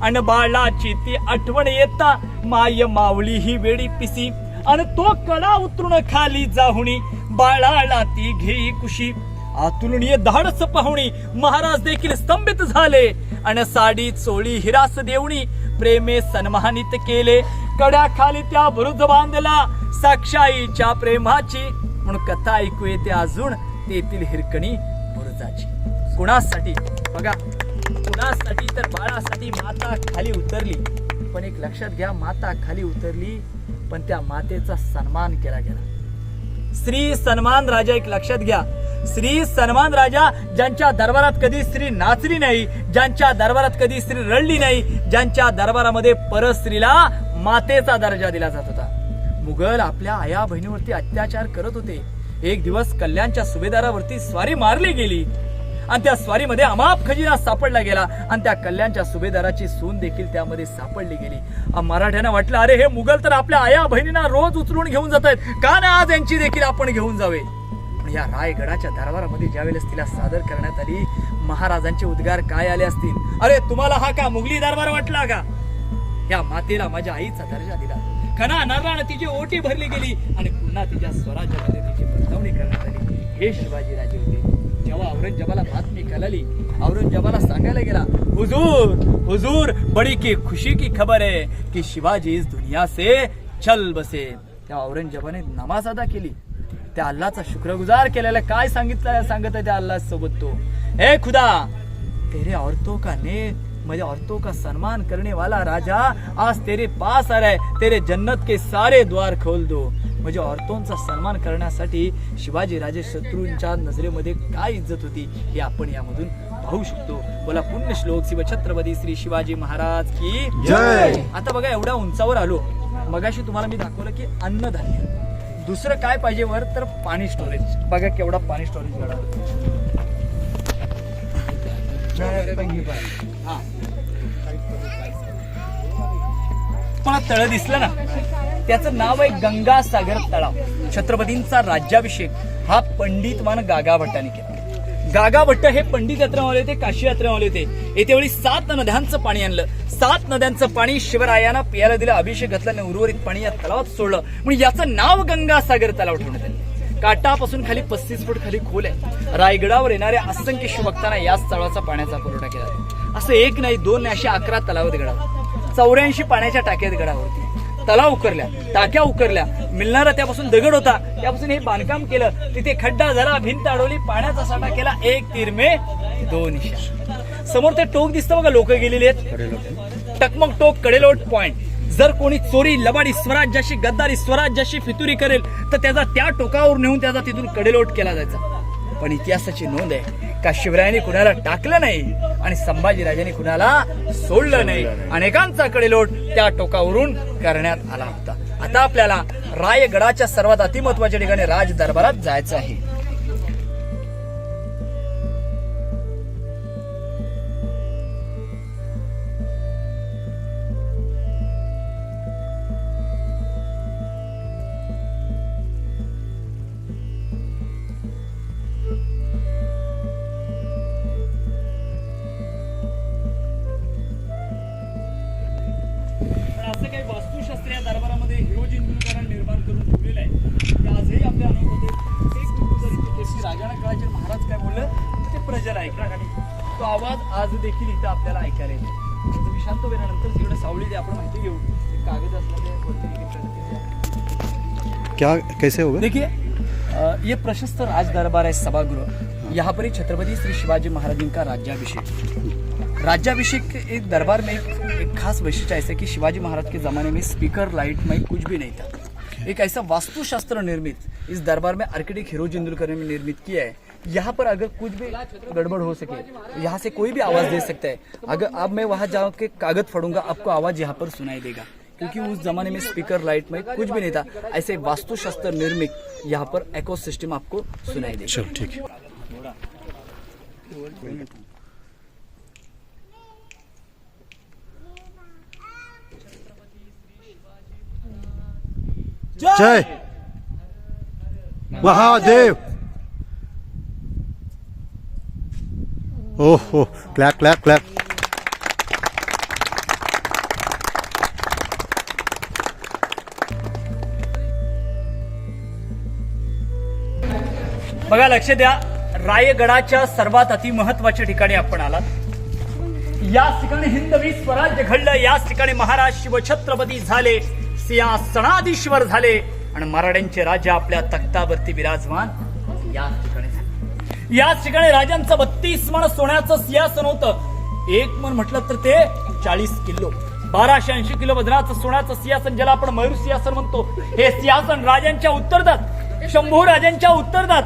Speaker 6: अन बाळाची ती आठवण येता माय मावळी ही वेडी पिसी. अन तो कडा उतरून खाली जाहुणी, बाळाला ती घेई कुशी. अतुलनीय धाडस पाहुणी महाराज देखील स्तंभित झाले आणि साडी चोळी हिरास देवणी प्रेमे सन्मानित केले. कड्याखाली त्या बुरुज बांधला साक्षाईच्या प्रेमाची, म्हणून कथा ऐकू येते अजून तेथील हिरकणी बुरुजाची. कुणासाठी बघा, कुणासाठी तर बाळासाठी माता खाली उतरली. पण एक लक्षात घ्या, माता खाली उतरली पण त्या मातेचा सन्मान केला गेला. श्री सन्मान राजा, एक लक्षात घ्या, श्री सन्मान राजा ज्यांच्या दरबारात कधी स्त्री नाचली नाही, ज्यांच्या दरबारात कधी स्त्री रडली नाही, ज्यांच्या दरबारामध्ये परस्त्रीला मातेचा दर्जा दिला जात होता. मुघल आपल्या आया बहिणीवरती अत्याचार करत होते. एक दिवस कल्याणच्या सुभेदारावरती स्वारी मारली गेली आणि त्या स्वारीमध्ये अमाप खजिना सापडला गेला आणि त्या कल्याणच्या सुभेदाराची सून देखील त्यामध्ये सापडली गेली. मराठ्यांना वाटलं, अरे हे मुघल तर आपल्या आया बहिणींना रोज उचलून घेऊन जात आहेत, का नाही आज यांची देखील आपण घेऊन जावे. पण या रायगडाच्या दरबारामध्ये ज्यावेळेस तिला सादर करण्यात आली, महाराजांचे उद्गार काय आले असतील, अरे तुम्हाला हा का मुघली दरबार वाटला का? या मातेला माझ्या आईचा दर्जा दिला, खना नारळाने तिची ओटी भरली गेली आणि पुन्हा तिच्या स्वराज्यामध्ये तिची बदलावणी करण्यात आली. हे शिवाजी राजे होते. जेव्हा औरंगजेबाला बातमी कळाली, औरंगजेबाला सांगायला गेला, हुजूर हुजूर बड़ी की खुशी की खबर है कि शिवाजी इस दुनिया से चल बसे. तेव्हा औरंगजेबाने नमाज अदा केली, त्या अल्लाहचा शुक्रगुजार केलेला. काय सांगत आहे त्या अल्लाह सोबत तो, हे खुदा तेरे औरतों का नेक, मुझे औरतों का सम्मान करने वाला राजा आज तेरे पास आ रहा है, तेरे जन्नत के सारे द्वार खोल दो. म्हणजे औरतोंचा सन्मान करण्यासाठी शिवाजी राजे शत्रूंच्या नजरेमध्ये काय इज्जत होती हे आपण यामधून पाहू शकतो. बोला पुण्य श्लोक शिव छत्रपती श्री शिवाजी महाराज की जय. आता बघा, एवढ्या उंचावर आलो, मगाशी तुम्हाला मी दाखवलं की अन्नधान्य, दुसरं काय पाहिजे वर तर पाणी स्टोरेज. बघा केवढा पाणी स्टोरेज मिळाला. पण तळ दिसलं ना, त्याचं नाव आहे गंगासागर तळाव. छत्रपतींचा राज्याभिषेक हा पंडितवान गागा भट्टाने केला. गागा भट्ट हे पंडित यात्रेवाले होते, काशी यात्रेवाले होते. येत्या वेळी 7 नद्यांचं पाणी आणलं. 7 नद्यांचं पाणी शिवरायांना प्यायला दिलं, अभिषेक घातला आणि उर्वरित पाणी या तलावात सोडलं. म्हणून याचं नाव गंगासागर तलाव ठेवण्यात आलं. काटापासून खाली 35 फूट खाली खोल आहे. रायगडावर येणाऱ्या असंख्य शिवभक्तांना याच तळाचा पाण्याचा पुरवठा केला. असं एक नाही, दोन नाही, अशी 11 तलाव गडावर, 84 पाण्याच्या टाक्यात गडावरती. तलाव उकरल्या, टाक्या उकरल्या, मिळणारा त्यापासून दगड होता, त्यापासून हे बांधकाम केलं. तिथे खड्डा झाला, भिंत अडवली, पाण्याचा साठा केला. 1 तीर में 2 निशाण. समोर ते टोक दिसतं बघा, लोक गेलेली आहेत. टकमक टोक कडेलोट पॉइंट. जर कोणी चोरी लबाडी स्वराज्याशी गद्दारी स्वराज्याशी फितुरी करेल तर त्याचा त्या टोकावर नेऊन त्याचा तिथून कडेलोट केला जायचा. पण इतिहासाची नोंद आहे का शिवरायांनी कुणाला टाकलं नाही आणि संभाजीराजांनी कुणाला सोडलं नाही. अनेकांचा कडेलोट त्या टोकावरून करण्यात आला होता. आता आपल्याला रायगडाच्या सर्वात अतिमहत्वाच्या ठिकाणी राज दरबारात जायचं आहे. असं काही वास्तुशास्त्र या दरबारामध्ये हिरोजी इंदुरकरांनी निर्माण करून ठेवलेलं आहे की आजही आपल्या अनुभवते राजाना काळाचे महाराज काय बोललं ते प्रजल ऐकणार. तो आवाज आज देखील इथं आपल्याला ऐकायला येतो. मी शांत वेळानंतर तिकडे सावली आपण माहिती घेऊ. कागद असल्याने
Speaker 1: क्या कैसे होगा?
Speaker 6: देखिए ये प्रशस्त राज दरबार है, सभागृह. यहाँ पर ही छत्रपति श्री शिवाजी महाराज का राज्याभिषेक. राज्याभिषेक एक दरबार में एक खास वैशिष्ट्य ऐसे कि शिवाजी महाराज के ज़माने में स्पीकर लाइट माइक कुछ भी नहीं था. एक ऐसा वास्तुशास्त्र निर्मित इस दरबार में आर्किटेक्ट हिरोजी इंदुरकर ने निर्मित किया है. यहाँ पर अगर कुछ भी गड़बड़ हो सके, यहाँ से कोई भी आवाज़ दे सकता है. अगर अब मैं वहाँ जाओ के कागज फाड़ूंगा, आपको आवाज़ यहाँ पर सुनाई देगा, क्योंकि उस जमाने में स्पीकर लाइट में कुछ भी नहीं था. ऐसे वास्तुशास्त्र निर्मित यहाँ पर इको सिस्टम आपको सुनाई देगा.
Speaker 1: चलो ठीक है. जय महादेव. ओहो, क्लॅप क्लॅप क्लॅप.
Speaker 6: बघा लक्ष द्या, रायगडाच्या सर्वात अतिमहत्वाच्या ठिकाणी आपण आलात. याच ठिकाणी हिंदवी स्वराज्य घडलं. याच ठिकाणी महाराज शिवछत्रपती झाले, सिंहासनाधीश्वर झाले आणि मराठ्यांचे राजा आपल्या तख्तावरती विराजमान याच ठिकाणी झाले. याच ठिकाणी राजांचं 32 मन सोन्याचं सिंहासन होतं. एक मन म्हटलं तर ते 40 किलो, 1280 किलो वजनाचं सोन्याचं सिंहासन, ज्याला आपण मयूर सिंहासन म्हणतो. हे सिंहासन राजांच्या उत्तरदात, शंभू राजांच्या उत्तरदात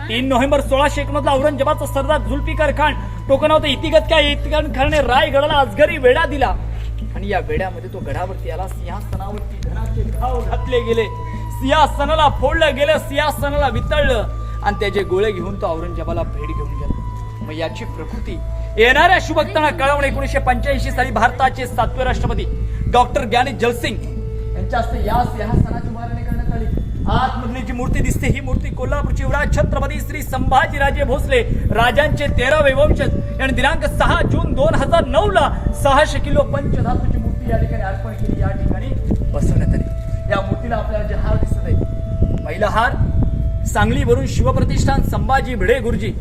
Speaker 6: 3 नोव्हेंबर 1651 औरंगजेबाचा सरदार जुल्फिकार खान टोकनावतं इतिगत काय इतिगत खानने रायगडाला अजगरी वेढा दिला आणि या वेड्यामध्ये तो गडावरती आला. सिंहासनावरती धनाचे घाव घातले गेले, सिंहासनाला फोडलं गेलं, सिंहासनाला वितळलं आणि त्याचे गोळे घेऊन तो औरंगजेबाला भेट घेऊन गेला. मग याची प्रकृती येणाऱ्या शुभक्तांना कळवणे. 1985 साली भारताचे 7वे राष्ट्रपती डॉक्टर ज्ञानी जलसिंग यांच्या हस्ते या सिंहासनाची उभारणी करण्यात आली. आतमधली जी मूर्ती दिसते ही मूर्ती कोल्हापूरची युवराज छत्रपती श्री संभाजीराजे भोसले राजांचे 13वे वंशज यांनी दिनांक 6 जून 2009 ला 600 किलो पंचधातूची मूर्ती या ठिकाणी अर्पण केली, या ठिकाणी बसवण्यात आली. या मूर्तीला आपल्याला जे हार दिसत आहे, पहिला हार सांगलीवरून शिवप्रतिष्ठान संभाजी भिडे गुरुजी,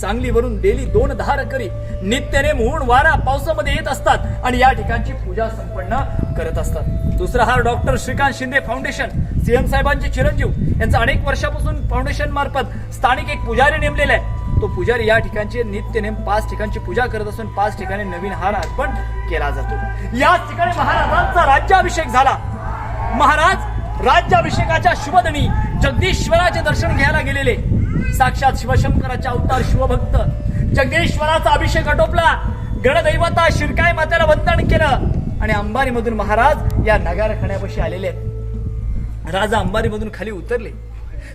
Speaker 6: सांगलीवरून डेली 2 धारकरी नित्यने ऊन वारा पावसामध्ये येत असतात आणि या ठिकाणची पूजा संपन्न करत असतात. दुसरा हार doctor Shrikant Shinde foundation, CM साहेबांचे चिरंजीव यांचा अनेक वर्षापासून फाउंडेशन मार्फत स्थानिक एक पुजारी नेमलेला आहे. तो पुजारी या ठिकाणचे नित्यनेम 5 ठिकाणची पूजा करत असून 5 ठिकाणी नवीन हार अर्पण केला जातो. याच ठिकाणी महाराजांचा राज्याभिषेक झाला. महाराज राज्याभिषेकाच्या शुभदणी जगदीश्वराचे दर्शन घ्यायला गेलेले. साक्षात शिवशंकराच्या अवतार शिवभक्त जगदीश्वराचा अभिषेक आटोपला. गणदैवता शिरकाई मातेला वंदन केलं आणि अंबारीमधून महाराज या नगारखान्यापाशी आलेले आहेत. राजा अंबारीमधून खाली उतरले.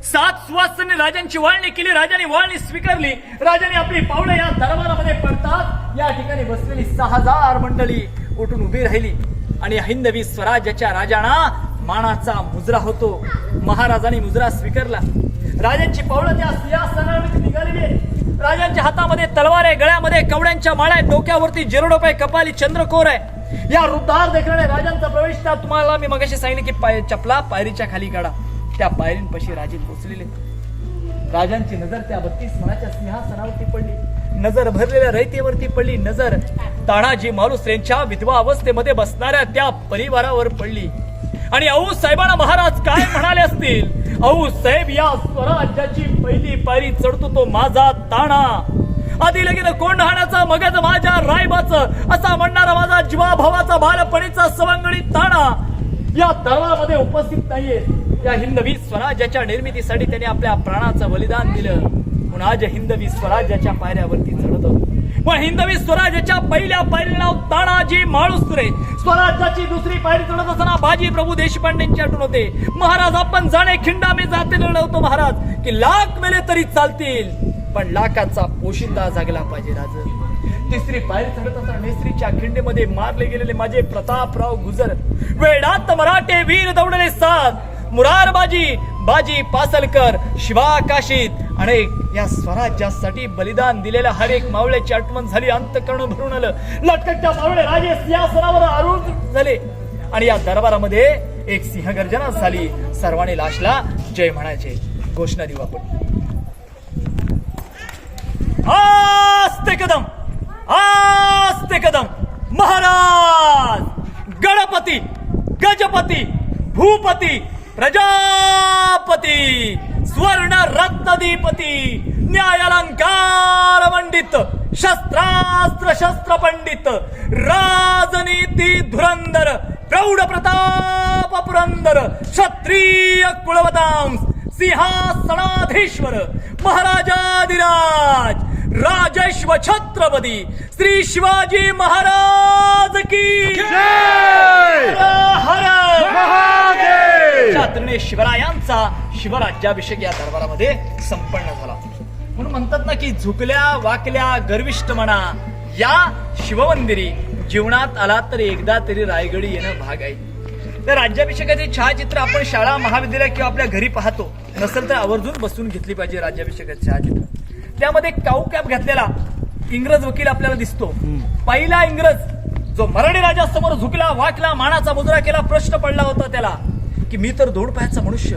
Speaker 6: 7 सुवासिनी राजांची वाळणी केली. राजाने वाळणी स्वीकारली. राजाने आपली पावलं या दरबारामध्ये पडतात या ठिकाणी बसलेली 6000 मंडळी उठून उभी राहिली आणि हिंदवी स्वराज्याच्या राजांना मानाचा मुजरा होतो. महाराजांनी मुजरा स्वीकारला. राजांची पावलं त्या सिंहासनावर निघालेली. राजांच्या हातामध्ये तलवार आहे, गळ्यामध्ये कवड्यांच्या माळा आहेत, डोक्यावरती जेरोडोप आहे, कपाली चंद्रकोर आहे. या वृद्धार देखणे राजांचा प्रवेश. त्या तुम्हाला मी मगाशी सांगितले की चपला पायरीच्या खाली काढा. त्या पायरींपाशी राजे पोचलेले. राजांची नजर त्या 32 मनाच्या सिंहासनावरती पडली, नजर भरलेल्या रयतेवरती पडली, नजर तानाजी मालुसरेंच्या विधवा अवस्थेमध्ये बसणाऱ्या त्या परिवारावर पडली. आणि औ साहेबांना महाराज काय म्हणाले असतील? औ साहेब, या स्वराज्याची पहिली पायरी चढतो तो माझा ताणा. आधी लगीन कोंढाण्याचा मगज माझ्या रायबाचं असा म्हणणारा माझा जीवाभावाचा बालपणीचा सवंगडी ताणा या दरबारामध्ये उपस्थित नाहीये. या हिंदवी स्वराज्याच्या निर्मितीसाठी त्यांनी आपल्या प्राणाचं बलिदान दिलं म्हणून आज हिंदवी स्वराज्याच्या पायऱ्यावरती चढतो. व हिंदवी स्वराज्याच्या पहिल्या पायरीला नाव तानाजी माळुसरे. स्वराज्याची दुसरी पायरी चढत असताना बाजी प्रभू देशपांडेंची आठवण होते. महाराज, आपण जाणे खिंडा मी जाते नव्हतो महाराज की लाख मेले तरी चालतील पण लाखाचा पोशिंदा जागला पाहिजे राज. तिसरी पायरी चढत असताना नेसरीच्या खिंडीमध्ये मारले गेलेले माझे प्रतापराव गुजर, वेडात मराठे वीर दौडले 7, मुरारबाजी, बाजी पासलकर, शिवा काशीत अनेक या स्वराज्यासाठी बलिदान दिलेल्या हर एक मावळ्याची आठवण झाली. अंतःकरण भरून आलं. लटकटच्या मावळे राजे सिंहासनावर आरूढ झाले आणि या दरबारामध्ये एक सिंहगर्जना झाली. सर्वांनी लाशला जय म्हणायचे. घोषणा देऊ आपण. आस्ते कदम, आस्ते कदम. महाराज गणपती, गजपती, भूपती, प्रजापती, स्वर्ण रत्नदीपती, न्यायालंकार मंडित, शस्त्रास्त्र शस्त्र पंडित, राजनीती धुरंधर, प्रौढ प्रताप पुरंदर, क्षत्रिय कुलवतांस, सिंहासनाधीश्वर, महाराजाधिराज, राजेश्वर छत्रपती श्री शिवाजी महाराज की जय. हर महादेव. शास्त्रीने शिवरायांचा शिवराज्याभिषेक या दरबारामध्ये संपन्न झाला. म्हणून म्हणतात ना की झुकल्या वाकल्या गर्विष्ठ म्हणा या शिवमंदिरी जीवनात आला तर एकदा तरी रायगडी येणं भाग आहे. तर राज्याभिषेकाचे छायाचित्र आपण शाळा महाविद्यालय किंवा आपल्या घरी पाहतो. नसेल तर आवर्जून बसून घेतली पाहिजे राज्याभिषेकाचे छायाचित्र. त्यामध्ये काऊ कॅप घातलेला इंग्रज वकील आपल्याला दिसतो. पहिला इंग्रज जो मराठी राजासमोर झुकला वाकला मानाचा मुजरा केला. प्रश्न पडला होता त्याला की मी तर 2 पायाचा मनुष्य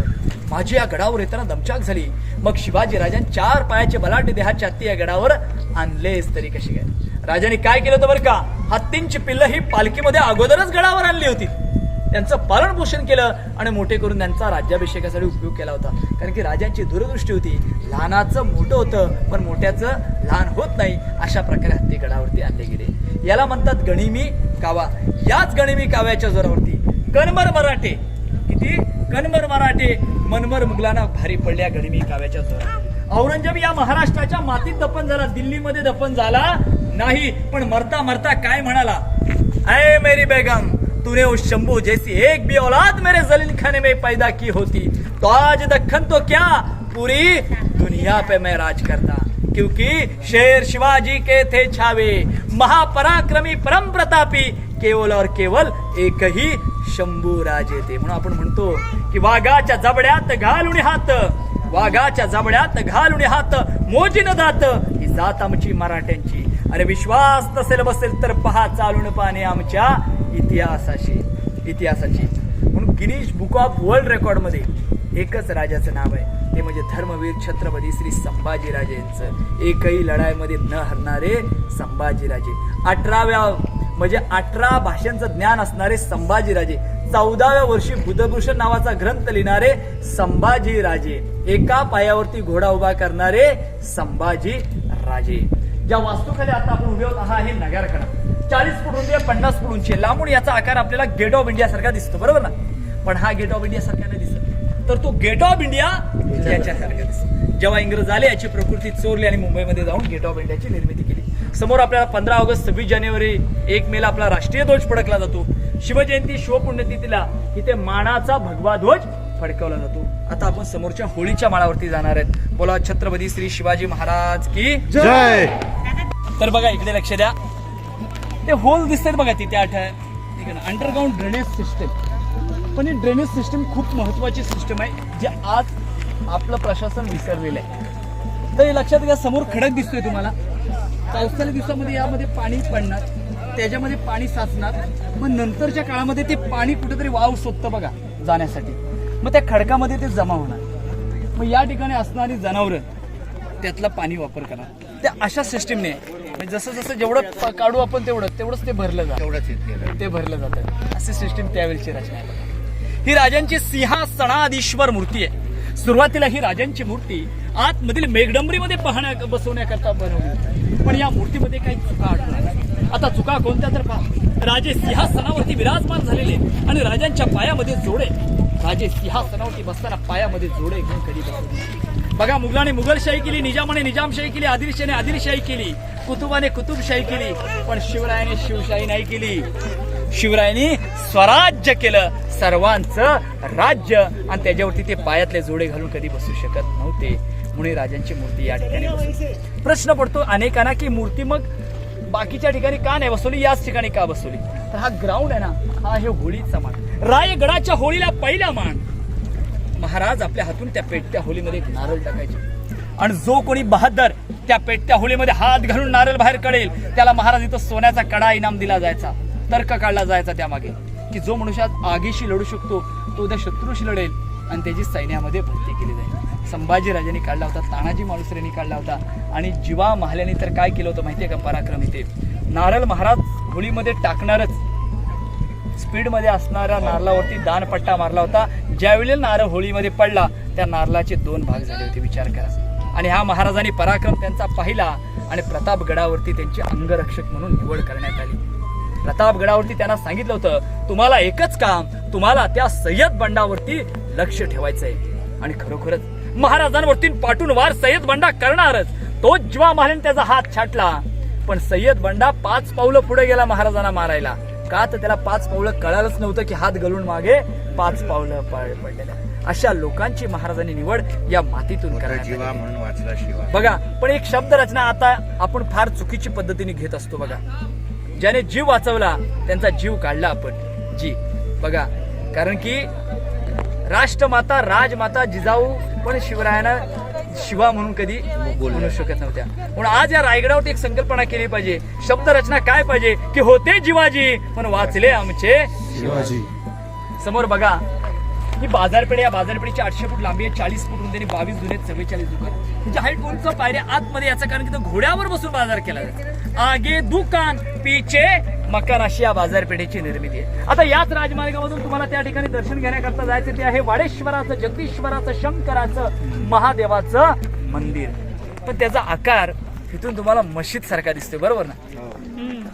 Speaker 2: माझी या गडावर येताना दमछाक झाली. मग शिवाजी राजांनी 4 पायाचे बलाढ्य देहाचे हत्ती या गडावर आणलेच तरी कशी काय. राजाने काय केलं होतं बरं का, हत्तींची पिल्ल ही पालखीमध्ये अगोदरच गडावर आणली होती. त्यांचं पालन पोषण केलं आणि मोठे करून त्यांचा राज्याभिषेकासाठी उपयोग केला होता. कारण की राजांची दूरदृष्टी होती, लहानाचं मोठं होतं पण मोठ्याचं लहान होत नाही, अशा प्रकारे हत्ती गडावरती आणले गेले. याला म्हणतात गणिमी कावा. याच गणिमी काव्याच्या जोरावरती कनमर मराठे, किती कनमर मराठे मनमर मुघलांना भारी पडल्या गणिमी काव्याच्या जोरावर. औरंगजेब या महाराष्ट्राच्या मातीत दफन झाला, दिल्लीमध्ये दफन झाला नाही, पण मरता मरता काय म्हणाला, ऐ मेरी बेगम तूने उस शंभू जैसी एक भी औलाद मेरे जलील खाने में पैदा की होती तो आज दक्खन तो क्या पूरी दुनिया पे मैं राज करता. क्योंकि शेर शिवाजी के थे छावे, महापराक्रमी परम प्रतापी, केवल और केवल एक ही शंभू राजे थे. म्हणून आपण म्हणतो की वाघाच्या जबड्यात घालून हात, वाघाच्या जबड्यात घालून हात मोजीन दात, ही जात आमची मराठ्यांची. अरे विश्वास नसेल बसेल तर पहा चालून पाने आमच्या इतिहासाची. म्हणून Guinness book of world record मध्ये एकच राजाचं नाव आहे, ते म्हणजे धर्मवीर छत्रपती श्री संभाजीराजे यांचं. एकही लढाईमध्ये न हरणारे संभाजीराजे. 18 भाषांचं ज्ञान असणारे संभाजीराजे. 14व्या वर्षी बुधभूषण नावाचा ग्रंथ लिहिणारे संभाजीराजे. एका पायावरती घोडा उभा करणारे संभाजीराजे. ज्या वास्तूखाली आता आपण उभे होत हा आहे नगारखाना. 40 फूट रुंदी, 50 फूट उंची. लांबून याचा आकार आपल्याला गेट ऑफ इंडिया सारखा दिसतो, बरोबर ना. पण हा गेट ऑफ इंडिया सारखा नाही दिसत, तर तो गेट ऑफ इंडिया याच्यासारखा दिसतो. जेव्हा इंग्रज आले याची प्रकृती चोरली आणि मुंबईमध्ये जाऊन गेट ऑफ इंडियाची निर्मिती केली. समोर आपल्याला 15 ऑगस्ट, 26 जानेवारी, 1 मेला आपला राष्ट्रीय ध्वज फडकला जातो. शिवजयंती, शिवपुण्यतिथीला इथे मानाचा भगवा ध्वज फडकवला जातो. आता आपण समोरच्या होळीच्या माळावरती जाणार आहेत. बोला छत्रपती श्री शिवाजी महाराज की
Speaker 1: जय.
Speaker 2: तर बघा इकडे लक्ष द्या, ते होल दिसतात बघा तिथे ठीक आहे ना, अंडरग्राऊंड ड्रेनेज सिस्टम. पण ही ड्रेनेज सिस्टम खूप महत्वाची सिस्टम आहे, जे आज आपलं प्रशासन विसरलेलं आहे. तर हे लक्षात घ्या, समोर खडक दिसतोय तुम्हाला. पावसाळ्या दिवसामध्ये यामध्ये पाणी पडणार, त्याच्यामध्ये पाणी साचणार, मग नंतरच्या काळामध्ये ते पाणी कुठेतरी वाव शोधतं बघा जाण्यासाठी, मग त्या खडकामध्ये ते जमा होणार. मग या ठिकाणी असणारी जनावरं त्यातला पाणी वापर करणार. त्या अशा सिस्टीमने म्हणजे जसं जसं जेवढं काढू आपण तेवढंच ते भरलं जातं, ते भरलं जातं. अशी सिस्टीम त्यावेळेची रचना आहे. ही राजांची सिंहासनाधीश्वर मूर्ती आहे. सुरुवातीला ही राजांची मूर्ती आतमधील मेघडंबरीमध्ये बसवण्याकरता बनवली होती, पण या मूर्तीमध्ये काही चुका आढळल्या. आता चुका कोणत्या तर पहा. राजे सिंहासनावरती विराजमान झालेले आणि राजांच्या पायामध्ये जोडे. राजे सिंहासनावरती बसताना पायामध्ये जोडे घेऊन कधी बसवले. बघा, मुघलाने मुघलशाही केली, निजामाने निजामशाही केली, आदिलशाहीने आदिलशाही केली, कुतुबाने कुतुबशाही केली, पण शिवरायाने शिवशाही नाही केली. शिवरायांनी स्वराज्य केलं, सर्वांचं राज्य, आणि त्याच्यावरती ते पायातले जोडे घालून कधी बसू शकत नव्हते. म्हणून राजांची मूर्ती या ठिकाणी बसवली. प्रश्न पडतो अनेकांना की मूर्ती मग बाकीच्या ठिकाणी का नाही बसवली, याच ठिकाणी का बसवली. तर हा ग्राउंड आहे ना, हा हे होळीचा मान. रायगडाच्या होळीला पहिला मान. महाराज आपल्या हातून त्या पेटत्या होळीमध्ये एक नारळ टाकायचे, आणि जो कोणी बहादर त्या पेटत्या होळीमध्ये हात घालून नारळ बाहेर काढेल त्याला महाराज इथं सोन्याचा कडा इनाम दिला जायचा. तर्क काढला जायचा त्यामागे की जो मनुष्य आगीशी लढू शकतो तो उद्या शत्रूशी लढेल आणि त्याची सैन्यामध्ये भरती केली जाईल. संभाजीराजांनी काढला होता, तानाजी मालुसरेंनी काढला होता, आणि जिवा महाल्याने तर काय केलं होतं माहितीये का पराक्रमी ते नारळ महाराज होळीमध्ये टाकणारच स्पीडमध्ये असणाऱ्या नारळावरती दानपट्टा मारला होता. ज्यावेळी नारळ होळीमध्ये पडला त्या नारळाचे 2 भाग झाले होते, विचार करा. आणि ह्या महाराजांनी पराक्रम त्यांचा पाहिला आणि प्रतापगडावरती त्यांची अंगरक्षक म्हणून निवड करण्यात आली. प्रतापगडावरती त्यांना सांगितलं होतं तुम्हाला एकच काम, तुम्हाला त्या सय्यद बंडावरती लक्ष ठेवायचंय. आणि खरोखरच महाराजांवरती पाठून वार सय्यद बंडा करणारच. तो जिवा महाल्याने त्याचा हात छाटला, पण सय्यद बंडा 5 पावलं पुढे गेला महाराजांना मारायला. का तर त्याला 5 पावलं कळालंच नव्हतं की हात गळून मागे 5 पावलं पडलेल्या. अशा लोकांची महाराजांनी निवड या मातीतून करण्यात
Speaker 4: म्हणून वाचला शिवा.
Speaker 2: बघा, पण एक शब्द रचना आता आपण फार चुकीची पद्धतीने घेत असतो. बघा, ज्याने जीव वाचवला त्यांचा जीव काढला आपण जी. बघा, कारण की राष्ट्रमाता राजमाता जिजाऊ पण शिवरायांना शिवा म्हणून कधी बोलू शकत नव्हत्या. म्हणून आज या रायगडावरती एक संकल्पना केली पाहिजे, शब्द रचना काय पाहिजे की होते जिवाजी पण वाचले आमचे
Speaker 1: शिवाजी.
Speaker 2: समोर बघा,
Speaker 6: ही बाजारपेठ, या बाजारपेठेची 800 फूट लांबी आहे, 40 फूट रुंदी आणि 22 जुने 44 दुकान. म्हणजे हाईट उंच पायऱ्या आतमध्ये, याचं कारण की तो घोड्यावर बसून बाजार केला जातो. आगे दुकान पीछे मकान, अशी या बाजारपेठेची निर्मिती आहे. आता याच राजमार्गामधून तुम्हाला त्या ठिकाणी दर्शन घेण्याकरता जायचं. ते आहे वाडेश्वराचं, जगदीश्वराचं, शंकराचं, महादेवाचं मंदिर. पण त्याचा आकार इथून तुम्हाला मस्जिद सारखा दिसतोय, बरोबर ना?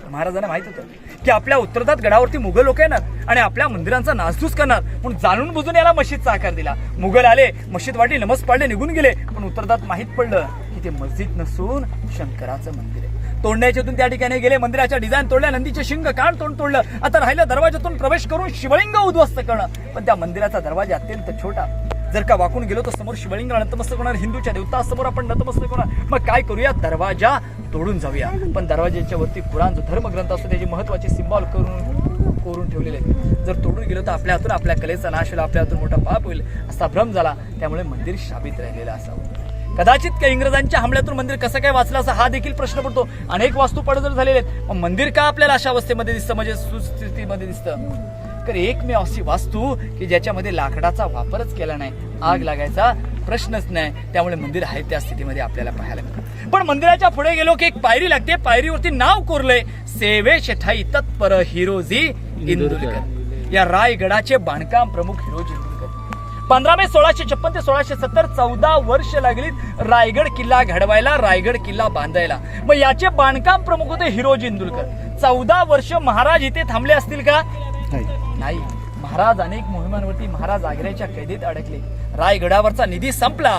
Speaker 6: महाराजांना माहित होतं की आपल्या उत्तरात गडावरती मुघल लोक येणार आणि आपल्या मंदिरांचा नासधूस करणार, म्हणून जाणून बुजून याला मस्जिदचा आकार दिला. मुघल आले, मस्जिद वाटली, नमस्कार पाडले, निघून गेले. पण उत्तरात माहित पडलं की ते मस्जिद नसून शंकराचं मंदिर आहे. तोडण्याच्यातून त्या ठिकाणी गेले, मंदिराच्या डिझाईन तोडल्या, नंदीचे शिंग कान तोडलं. आता राहिलं दरवाजातून प्रवेश करून शिवलिंग उद्ध्वस्त करणं. पण त्या मंदिराचा दरवाजा अत्यंत छोटा, जर का वाकून गेलो तर समोर शिवलिंग नतमस्तक होणार, हिंदूच्या देवता समोर आपण नतमस्तक होणार. मग काय करूया, दरवाजा तोडून जाऊया. पण दरवाजाच्या वरती पुराण जो धर्मग्रंथ असतो त्याचे महत्वाचे सिंबॉल कोरून ठेवलेले आहेत. जर तोडून गेलो तर आपल्या हातून आपल्या कलेचा नाश होईल, आपल्या हातून मोठा पाप होईल असा भ्रम झाला. त्यामुळे मंदिर शाबित राहिलेलं असावं. कदाचित काही इंग्रजांच्या हमल्यातून मंदिर कसं काय वाचलं असा हा देखील प्रश्न पडतो. अनेक वास्तू पडझड झालेले आहेत, मग मंदिर का आपल्याला अशा अवस्थेमध्ये दिसतं, म्हणजे सुस्थितीमध्ये दिसतं? तर एकमेव अशी वास्तू की ज्याच्यामध्ये लाकडाचा वापरच केला नाही, आग लागायचा प्रश्नच नाही, त्यामुळे मंदिर आहे त्या स्थितीमध्ये आपल्याला पाहायला मिळतं. पण मंदिराच्या पुढे गेलो की एक पायरी लागते, पायरीवरती नाव कोरलंय सेवेश ठाई तत्पर हिरोजी इंदुरकर. या रायगडाचे बांधकाम प्रमुख हिरोजी इंदुरकर. 15 मे 1656 ते 1670 14 वर्ष लागली रायगड किल्ला घडवायला, रायगड किल्ला बांधायला. मग याचे बांधकाम प्रमुख होते हिरोजी इंदुरकर. 14 वर्ष महाराज इथे थांबले असतील का? नाही. महाराज अनेक मोहिमांवरती, महाराज आग्र्याच्या कैदेत अडकले, रायगडावरचा निधी संपला.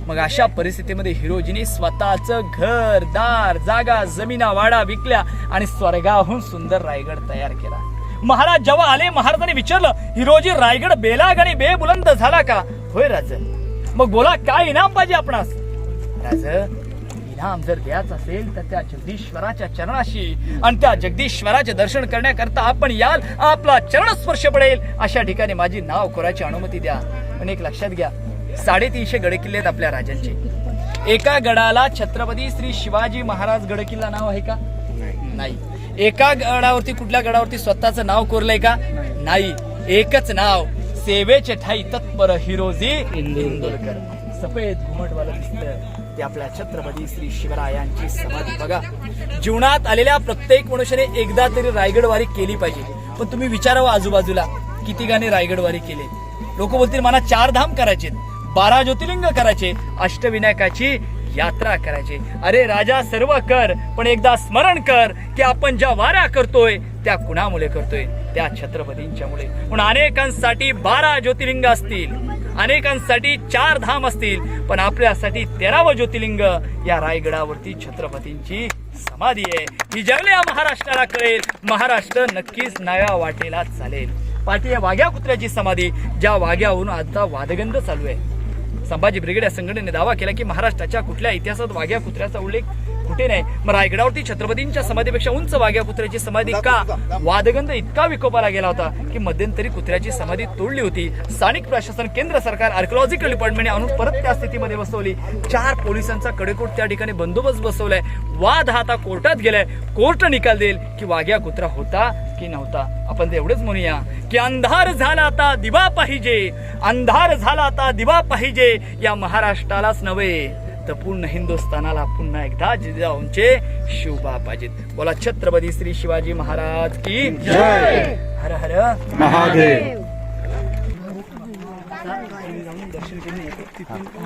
Speaker 6: मग अशा परिस्थितीमध्ये हिरोजीने स्वतःचं घर दार जागा जमिना वाडा विकल्या आणि स्वर्गाहून सुंदर रायगड तयार केला. महाराज जेव्हा आले, महाराजांनी विचारलं, हिरोजी रायगड बेलाग आणि बेबुलंद झाला का? होय राज. मग बोला काय इनाम पाहिजे आपणास? राज, इनाम जर द्यायचं असेल तर त्या जगदीश्वराच्या चरणाशी, आणि त्या जगदीश्वराचे दर्शन करण्याकरता आपण याल, आपला चरण स्पर्श पडेल अशा ठिकाणी माझी नाव कोराची अनुमती द्या. पण एक लक्षात घ्या, 350 गडकिल्ले आहेत आपल्या राजांचे. एका गडाला छत्रपती श्री शिवाजी महाराज गडकिल्ला नाव आहे का? नाही. एका गडावरती, कुठल्या गडावरती स्वतःचं नाव कोरलंय का? नाही. एकच नाव, सेवेचे ठाई तत्पर हिरोजी इंदुरकर. सफेद घुमटवाला दिसतं ते आपल्या छत्रपती श्री शिवरायांची समाधी. बघा, जीवनात आलेल्या प्रत्येक मनुष्याने एकदा तरी रायगडवारी केली पाहिजे. पण तुम्ही विचारावं आजूबाजूला किती गाणे रायगडवारी केले. लोक बोलतील मला 4 धाम करायचे, 12 ज्योतिर्लिंग करायचे, अष्टविनायकाची यात्रा करायची. अरे राजा, सर्व कर, पण एकदा स्मरण कर की आपण ज्या वाऱ्या करतोय त्या कुणामुळे करतोय? त्या छत्रपतींच्यामुळे. म्हणून अनेकांसाठी 12 ज्योतिर्लिंग असतील, अनेकांसाठी 4 धाम असतील, पण आपल्यासाठी 13वं ज्योतिर्लिंग या रायगडावरती छत्रपतींची समाधी आहे. ही जगल्या महाराष्ट्राला कळेल, महाराष्ट्र नक्कीच नव्या वाटेला चालेल. पाठी या वाघ्या कुत्र्याची समाधी, ज्या वाघ्यावरून आता वादगंध चालू आहे. संभाजी ब्रिगेड या संघटनेने दावा केला की महाराष्ट्राच्या कुठल्या इतिहासात वाघ्या कुत्र्याचा उल्लेख कुठे नाही. मग रायगडावरती छत्रपतींच्या समाधीपेक्षा उंच वाघ्या कुत्र्याची समाधी का? वादगंध इतका विकोपाला गेला होता की मध्यंतरी कुत्र्याची समाधी तोडली होती. स्थानिक प्रशासन, केंद्र सरकार, आर्किओलॉजिकल डिपार्टमेंटने आणून परत त्या स्थितीमध्ये बसवली. 4 पोलिसांचा कडेकोट त्या ठिकाणी बंदोबस्त बसवलाय. वाद हा आता कोर्टात गेलाय. कोर्ट निकाल देईल की वाघ्या कुत्रा होता की नव्हता. आपण ते एवढंच म्हणूया की अंधार झाला आता दिवा पाहिजे, अंधार झाला आता दिवा पाहिजे, या महाराष्ट्रालाच नव्हे तर पूर्ण हिंदुस्थानाला पुन्हा एकदा जिजाऊंचे शोभा पाहिजेत. बोला छत्रपती श्री शिवाजी महाराज की जय. हर हर
Speaker 1: महादेव.
Speaker 6: दर्शन करून